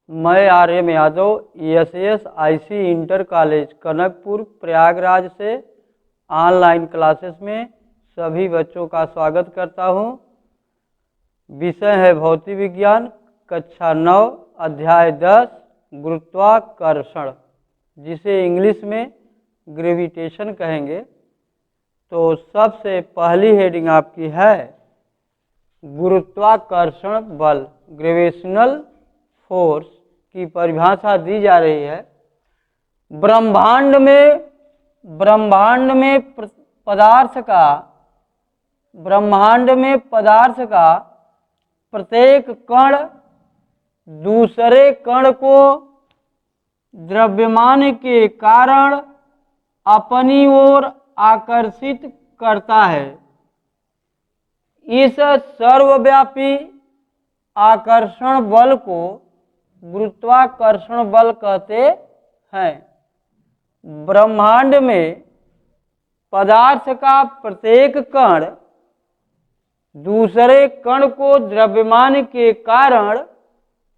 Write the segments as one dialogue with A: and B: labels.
A: मैं Aryam Yadav SSIC inter college Kanakpur Prayagraj से online classes में सभी बच्चों का स्वागत करता हूं। विषय है भौतिक विज्ञान, कक्षा 9, अध्याय 10 गुरुत्वाकर्षण, जिसे इंग्लिश में ग्रेविटेशन कहेंगे। तो सबसे पहली हेडिंग आपकी है गुरुत्वाकर्षण बल, ग्रेविटेशनल फोर्स की परिभाषा दी जा रही है। ब्रह्मांड में पदार्थ का प्रत्येक कण दूसरे कण को द्रव्यमान के कारण अपनी ओर आकर्षित करता है। इस सर्वव्यापी आकर्षण बल को गुरुत्वाकर्षण बल कहते हैं। ब्रह्मांड में पदार्थ का प्रत्येक कण दूसरे कण को द्रव्यमान के कारण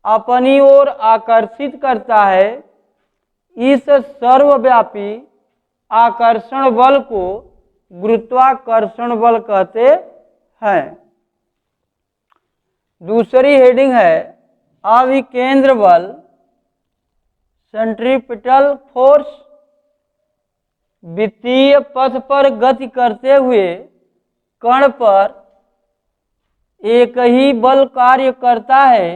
A: अपनी ओर आकर्षित करता है। इस सर्वव्यापी आकर्षण बल को गुरुत्वाकर्षण बल कहते हैं। दूसरी हेडिंग है अभिकेंद्र बल, सेंट्रीपिटल फोर्स। वृत्तीय पथ पर गति करते हुए कण पर एक ही बल कार्य करता है,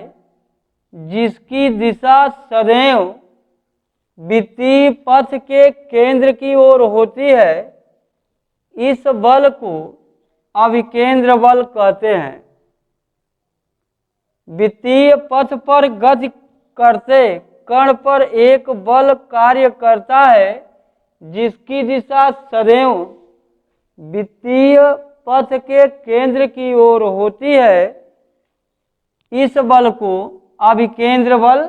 A: जिसकी दिशा सदैव वृत्तीय पथ के केंद्र की ओर होती है। इस बल को अभिकेंद्र बल कहते हैं। वृत्तीय पथ पर गति करते कण पर एक बल कार्य करता है, जिसकी दिशा सदैव वृत्तीय पथ के केंद्र की ओर होती है। इस बल को अभिकेंद्र बल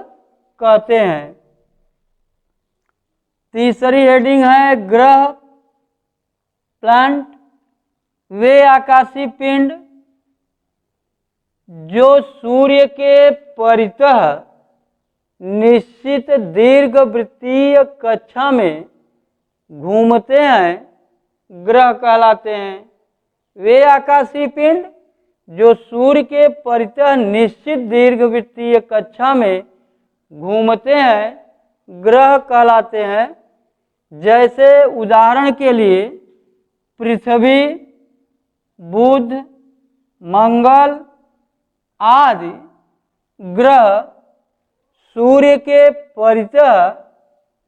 A: कहते हैं। तीसरी हेडिंग है ग्रह, प्लैनेट। वे आकाशीय पिंड जो सूर्य के परितः निश्चित दीर्घवृत्तीय कक्षा में घूमते हैं, ग्रह कहलाते हैं। वे आकाशीय पिंड जो सूर्य के परितः निश्चित दीर्घवृत्तीय कक्षा में घूमते हैं, ग्रह कहलाते हैं। जैसे उदाहरण के लिए पृथ्वी, बुध, मंगल आदि ग्रह सूर्य के परितः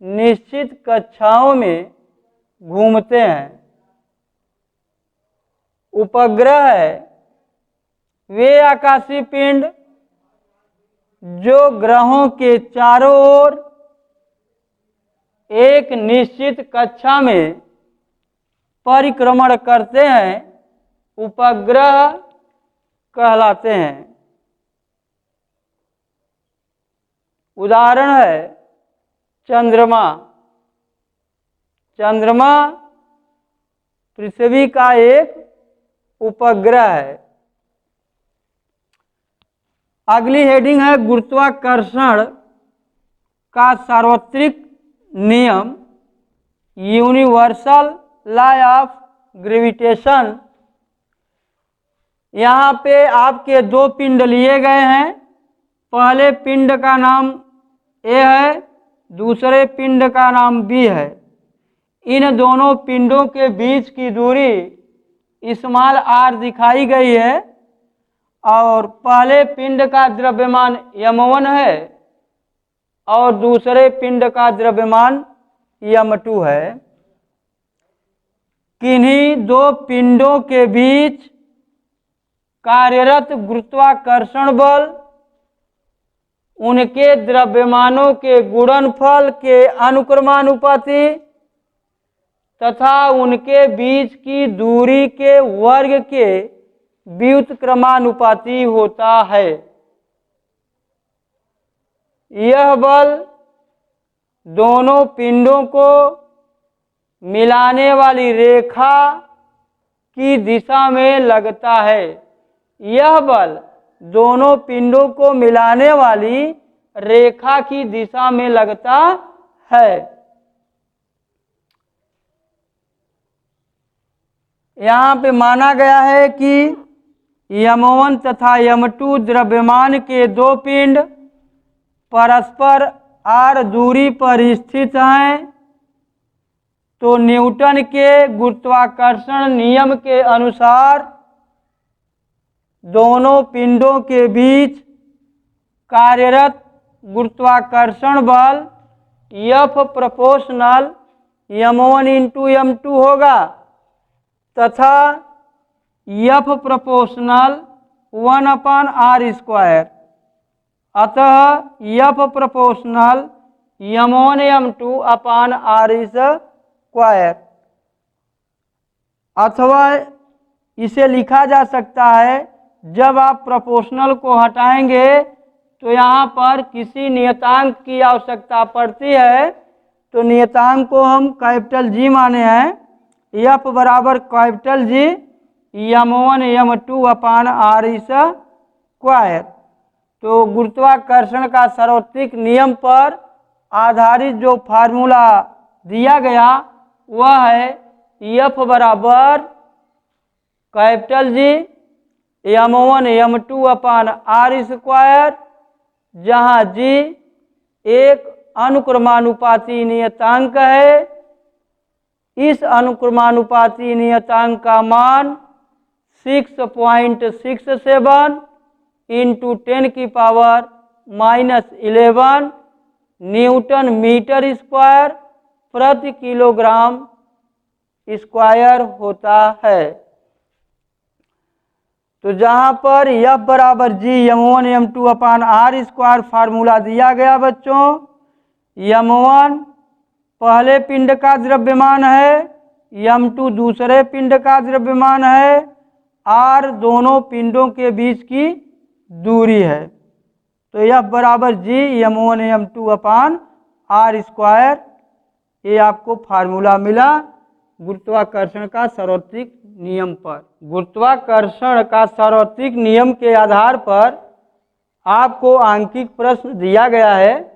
A: निश्चित कक्षाओं में घूमते हैं। उपग्रह है वे आकाशीय पिंड जो ग्रहों के चारों ओर एक निश्चित कक्षा में परिक्रमण करते हैं, उपग्रह कहलाते हैं। उदाहरण है चंद्रमा। चंद्रमा पृथ्वी का एक उपग्रह है। अगली हेडिंग है गुरुत्वाकर्षण का सार्वत्रिक नियम, यूनिवर्सल लॉ ऑफ ग्रेविटेशन। यहाँ पे आपके दो पिंड लिए गए हैं। पहले पिंड का नाम ए है, दूसरे पिंड का नाम बी है। इन दोनों पिंडों के बीच की दूरी स्मॉल r दिखाई गई है और पहले पिंड का द्रव्यमान m1 है और दूसरे पिंड का द्रव्यमान m2 है। किन्हीं दो पिंडों के बीच कार्यरत गुरुत्वाकर्षण बल उनके द्रव्यमानों के गुणनफल के अनुक्रमानुपाती तथा उनके बीच की दूरी के वर्ग के व्युत्क्रमानुपाती होता है। यह बल दोनों पिंडों को मिलाने वाली रेखा की दिशा में लगता है। यह बल दोनों पिंडों को मिलाने वाली रेखा की दिशा में लगता है। यहाँ पे माना गया है कि यम1 तथा यम2 द्रव्यमान के दो पिंड परस्पर r दूरी पर स्थित हैं, तो न्यूटन के गुरुत्वाकर्षण नियम के अनुसार दोनों पिंडों के बीच कार्यरत गुरुत्वाकर्षण बल F proportional m1 into m2 होगा तथा F प्रोपोर्शनल 1/r²। अतः F प्रोपोर्शनल m1 m2/r²। अथवा इसे लिखा जा सकता है, जब आप प्रोपोर्शनल को हटाएंगे तो यहाँ पर किसी नियतांक की आवश्यकता पड़ती है, तो नियतांक को हम कैपिटल G माने हैं। F बराबर कैपिटल G m1 m2/r²। तो गुरुत्वाकर्षण का सार्वत्रिक नियम पर आधारित जो फार्मूला दिया गया वह है F बराबर कैपिटल G m1 m2/r², जहाँ G एक अनुक्रमानुपाती नियतांक है। इस अनुक्रमानुपाती नियतांक का मान 6.67 इंटू 10⁻⁻11 न्यूटन मीटर स्क्वायर प्रति किलोग्राम स्क्वायर होता है। तो जहां पर F बराबर G m1 m2/r² फार्मूला दिया गया बच्चों, m1 पहले पिंड का द्रव्यमान है, m2 दूसरे पिंड का द्रव्यमान है, r दोनों पिंडों के बीच की दूरी है। तो F बराबर G m1 m2/r², ये आपको फार्मूला मिला गुरुत्वाकर्षण का सार्वत्रिक नियम पर। गुरुत्वाकर्षण का सार्वत्रिक नियम के आधार पर आपको आंकिक प्रश्न दिया गया है।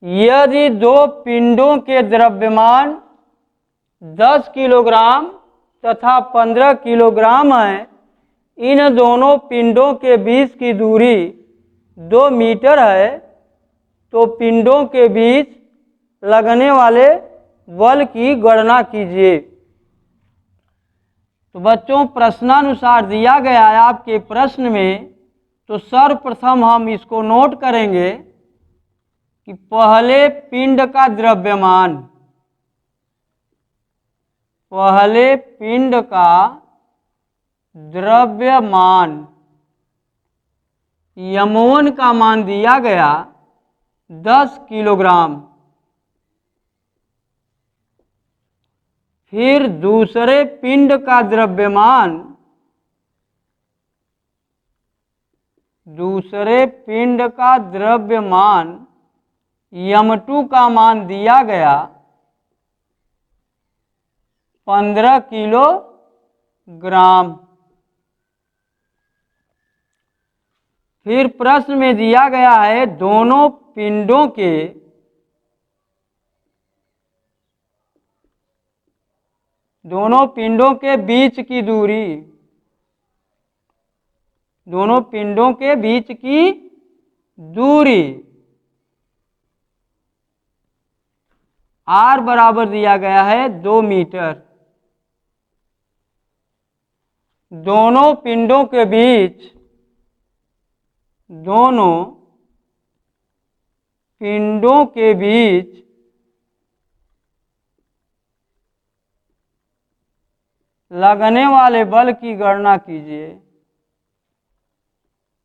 A: यदि दो पिंडों के द्रव्यमान 10 किलोग्राम तथा 15 किलोग्राम है, इन दोनों पिंडों के बीच की दूरी 2 मीटर है, तो पिंडों के बीच लगने वाले बल की गणना कीजिए। तो बच्चों प्रश्नानुसार दिया गया है आपके प्रश्न में, तो सर्वप्रथम हम इसको नोट करेंगे कि पहले पिंड का द्रव्यमान, पहले पिंड का द्रव्यमान m1 का मान दिया गया 10 किलोग्राम। फिर दूसरे पिंड का द्रव्यमान, दूसरे पिंड का द्रव्यमान m2 का मान दिया गया 15 किलोग्राम। फिर प्रश्न में दिया गया है दोनों पिंडों के बीच की दूरी, दोनों पिंडों के बीच की दूरी r बराबर दिया गया है 2 मीटर। दोनों पिंडों के बीच, दोनों पिंडों के बीच लगने वाले बल की गणना कीजिए।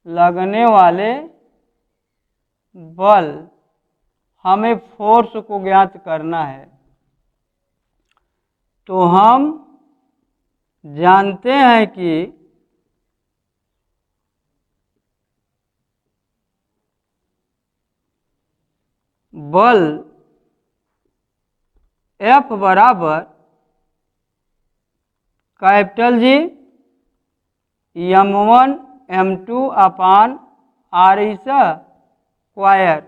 A: लगने वाले बल, हमें फोर्स को ज्ञात करना है। तो हम जानते हैं कि बल F बराबर capital G m1 m2 upon r square.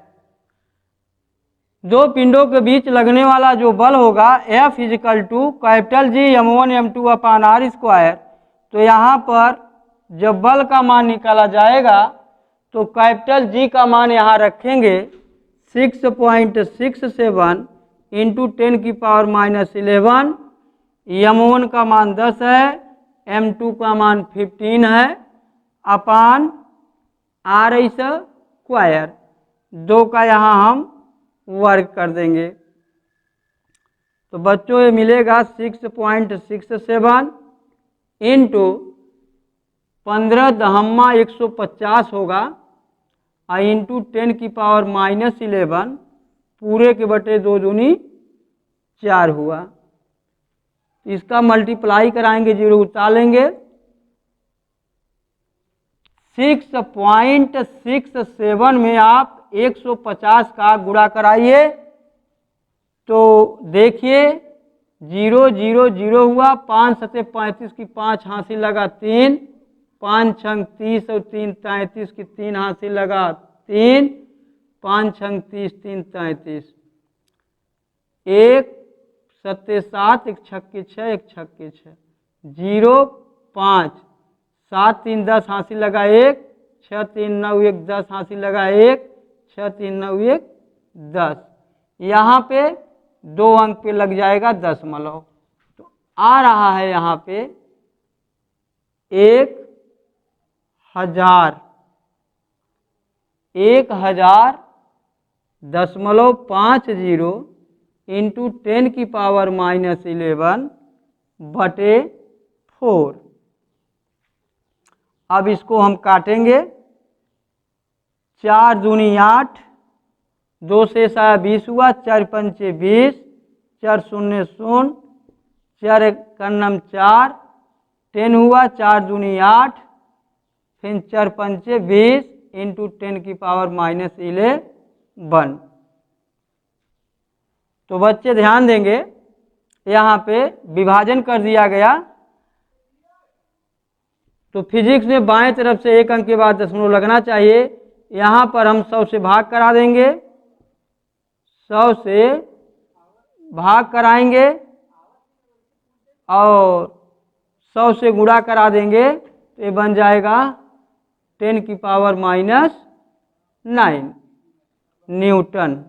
A: दो पिंडों के बीच लगने वाला जो बल होगा F is equal to capital G m1 m2 upon r square. तो यहाँ पर जब बल का मान निकाला जाएगा तो कैपिटल G का मान यहाँ रखेंगे 6.67 इंटू 10⁻11। m1 का मान 10 है, m2 का मान 15 है, अपान r स्क्वायर। दो का यहाँ हम वर्क कर देंगे तो बच्चों ये मिलेगा 6.67 इंटू 15⁻150 होगा इंटू 10⁻11 पूरे के बटे 2 दूनी 4 हुआ। इसका मल्टीप्लाई कराएंगे, जीरो उतारेंगे। 6.67 में आप 150 का गुणा कराइए तो देखिए 0 0 0 हुआ, 5 सते 35 की 5 हासिल लगा 3, 5 छंग 30 और 3 33 की 3 हासिल लगा 3, 5 छंग 30 3 33, 1 सत्ते 7 1 छक्के 6 1 छक्के 6 0 5 7 3 10 हासिल लगा 1, 6 3 9 1 10 हासिल लगा 1, 6 3 9 1 10। यहाँ पे 2 अंक पे लग जाएगा दशमलव। तो आ रहा है यहाँ पे 1000.50 इंटू 10⁻11 बटे 4। अब इसको हम काटेंगे। 4 दूनी 8, 2 से 20 हुआ, 4 पंचे 20, 4 शून्य 0, 4 कन्नम 4, 10 हुआ, 4 दूनी 8, फिर 4 पंचे 20 इंटू 10⁻11। तो बच्चे ध्यान देंगे यहाँ पे विभाजन कर दिया गया। तो फिजिक्स में बाएं तरफ से 1 अंक के बाद दशमलव लगना चाहिए। यहाँ पर हम 100 से भाग करा देंगे, 100 से भाग कराएंगे और 100 से गुणा करा देंगे तो ये बन जाएगा 10⁻⁹ न्यूटन।